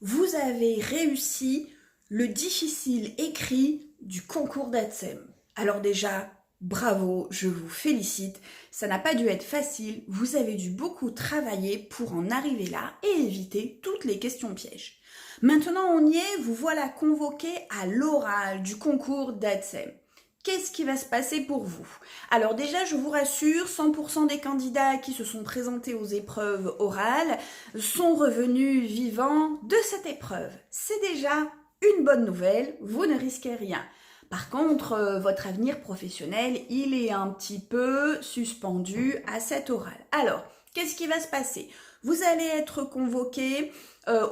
vous avez réussi le difficile écrit du concours d'ATSEM. Alors déjà, bravo, je vous félicite. Ça n'a pas dû être facile, vous avez dû beaucoup travailler pour en arriver là et éviter toutes les questions pièges. Maintenant on y est, vous voilà convoqué à l'oral du concours d'ATSEM. Qu'est-ce qui va se passer pour vous? Alors déjà, je vous rassure, 100% des candidats qui se sont présentés aux épreuves orales sont revenus vivants de cette épreuve. C'est déjà une bonne nouvelle, vous ne risquez rien. Par contre, votre avenir professionnel, il est un petit peu suspendu à cet oral. Alors, qu'est-ce qui va se passer? Vous allez être convoqué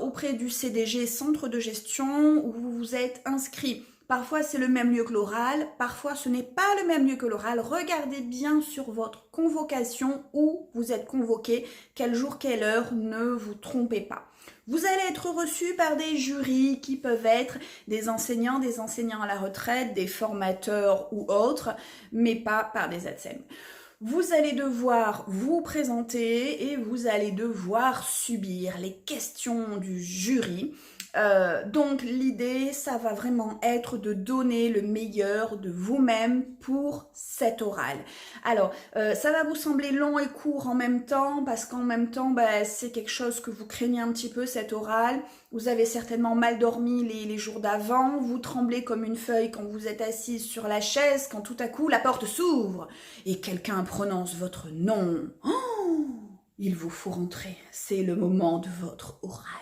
auprès du CDG, Centre de gestion, où vous vous êtes inscrit. Parfois, c'est le même lieu que l'oral, parfois, ce n'est pas le même lieu que l'oral. Regardez bien sur votre convocation où vous êtes convoqué, quel jour, quelle heure, ne vous trompez pas. Vous allez être reçu par des jurys qui peuvent être des enseignants à la retraite, des formateurs ou autres, mais pas par des ATSEM. Vous allez devoir vous présenter et vous allez devoir subir les questions du jury. Donc l'idée, ça va vraiment être de donner le meilleur de vous-même pour cet oral. Alors, ça va vous sembler long et court en même temps, parce qu'en même temps, c'est quelque chose que vous craignez un petit peu, cet oral. Vous avez certainement mal dormi les jours d'avant, vous tremblez comme une feuille quand vous êtes assise sur la chaise, quand tout à coup la porte s'ouvre et quelqu'un prononce votre nom. Oh, il vous faut rentrer, c'est le moment de votre oral.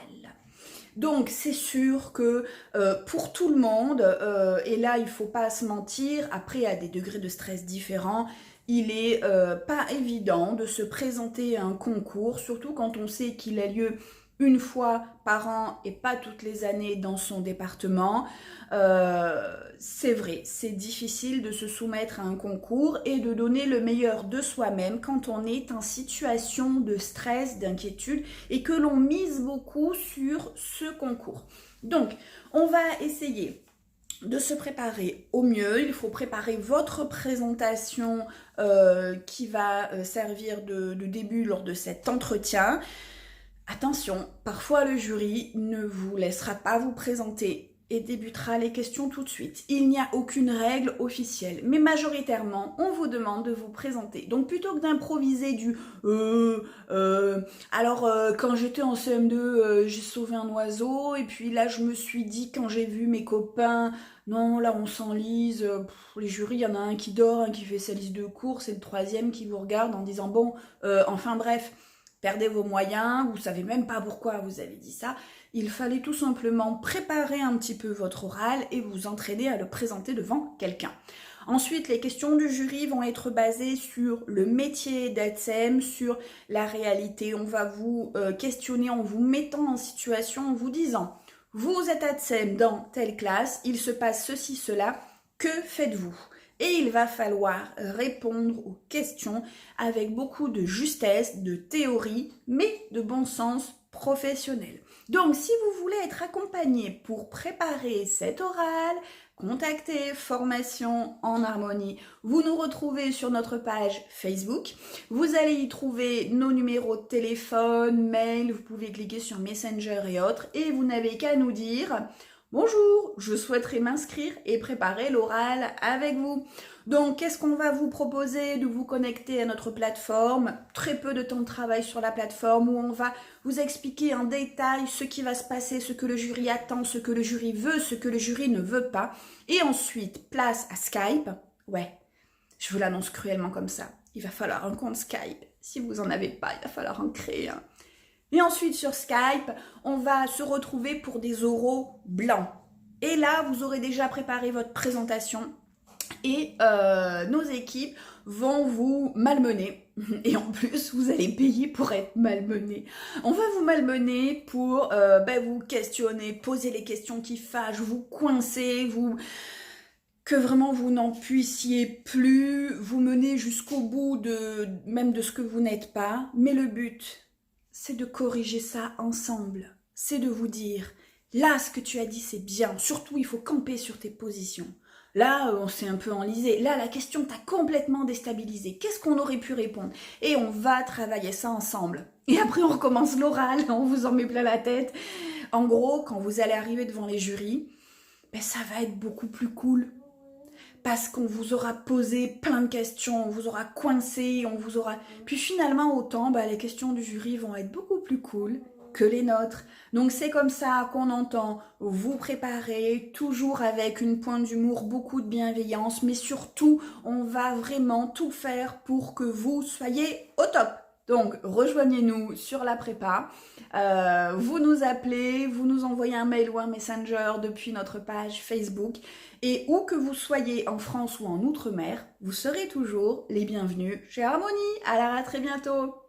Donc c'est sûr que pour tout le monde, et là il ne faut pas se mentir, après à des degrés de stress différents, il n'est pas évident de se présenter à un concours, surtout quand on sait qu'il a lieu une fois par an et pas toutes les années dans son département. C'est vrai, c'est difficile de se soumettre à un concours et de donner le meilleur de soi-même quand on est en situation de stress, d'inquiétude et que l'on mise beaucoup sur ce concours. Donc, on va essayer de se préparer au mieux. Il faut préparer votre présentation qui va servir de début lors de cet entretien. Attention, parfois le jury ne vous laissera pas vous présenter et débutera les questions tout de suite. Il n'y a aucune règle officielle, mais majoritairement, on vous demande de vous présenter. Donc plutôt que d'improviser du quand j'étais en CM2, j'ai sauvé un oiseau, et puis là je me suis dit quand j'ai vu mes copains, non là on s'enlise, les jurys, il y en a un qui dort, un qui fait sa liste de courses, et le troisième qui vous regarde en disant bon, enfin bref, perdez vos moyens, vous savez même pas pourquoi vous avez dit ça. Il fallait tout simplement préparer un petit peu votre oral et vous entraîner à le présenter devant quelqu'un. Ensuite, les questions du jury vont être basées sur le métier d'ATSEM, sur la réalité. On va vous questionner en vous mettant en situation, en vous disant « Vous êtes ATSEM dans telle classe, il se passe ceci, cela, que faites-vous » Et il va falloir répondre aux questions avec beaucoup de justesse, de théorie, mais de bon sens professionnel. Donc, si vous voulez être accompagné pour préparer cet oral, contactez Formation en Harmonie. Vous nous retrouvez sur notre page Facebook. Vous allez y trouver nos numéros de téléphone, mail, vous pouvez cliquer sur Messenger et autres. Et vous n'avez qu'à nous dire... Bonjour, je souhaiterais m'inscrire et préparer l'oral avec vous. Donc, qu'est-ce qu'on va vous proposer? De vous connecter à notre plateforme. Très peu de temps de travail sur la plateforme où on va vous expliquer en détail ce qui va se passer, ce que le jury attend, ce que le jury veut, ce que le jury ne veut pas. Et ensuite, place à Skype. Ouais, je vous l'annonce cruellement comme ça. Il va falloir un compte Skype. Si vous n'en avez pas, il va falloir en créer un. Et ensuite, sur Skype, on va se retrouver pour des oraux blancs. Et là, vous aurez déjà préparé votre présentation et nos équipes vont vous malmener. Et en plus, vous allez payer pour être malmené. On va vous malmener pour vous questionner, poser les questions qui fâchent, vous coincer, que vraiment vous n'en puissiez plus, vous mener jusqu'au bout même de ce que vous n'êtes pas. Mais le but... c'est de corriger ça ensemble. C'est de vous dire, là, ce que tu as dit, c'est bien. Surtout, il faut camper sur tes positions. Là, on s'est un peu enlisé. Là, la question t'a complètement déstabilisé. Qu'est-ce qu'on aurait pu répondre? Et on va travailler ça ensemble. Et après, on recommence l'oral, on vous en met plein la tête. En gros, quand vous allez arriver devant les jurys, ben, ça va être beaucoup plus cool. Parce qu'on vous aura posé plein de questions, on vous aura coincé, on vous aura... Puis finalement, autant, bah, les questions du jury vont être beaucoup plus cool que les nôtres. Donc c'est comme ça qu'on entend vous préparer, toujours avec une pointe d'humour, beaucoup de bienveillance, mais surtout, on va vraiment tout faire pour que vous soyez au top. Donc rejoignez-nous sur la prépa, vous nous appelez, vous nous envoyez un mail ou un messenger depuis notre page Facebook, et où que vous soyez en France ou en Outre-mer, vous serez toujours les bienvenus chez Harmonie. Alors à très bientôt.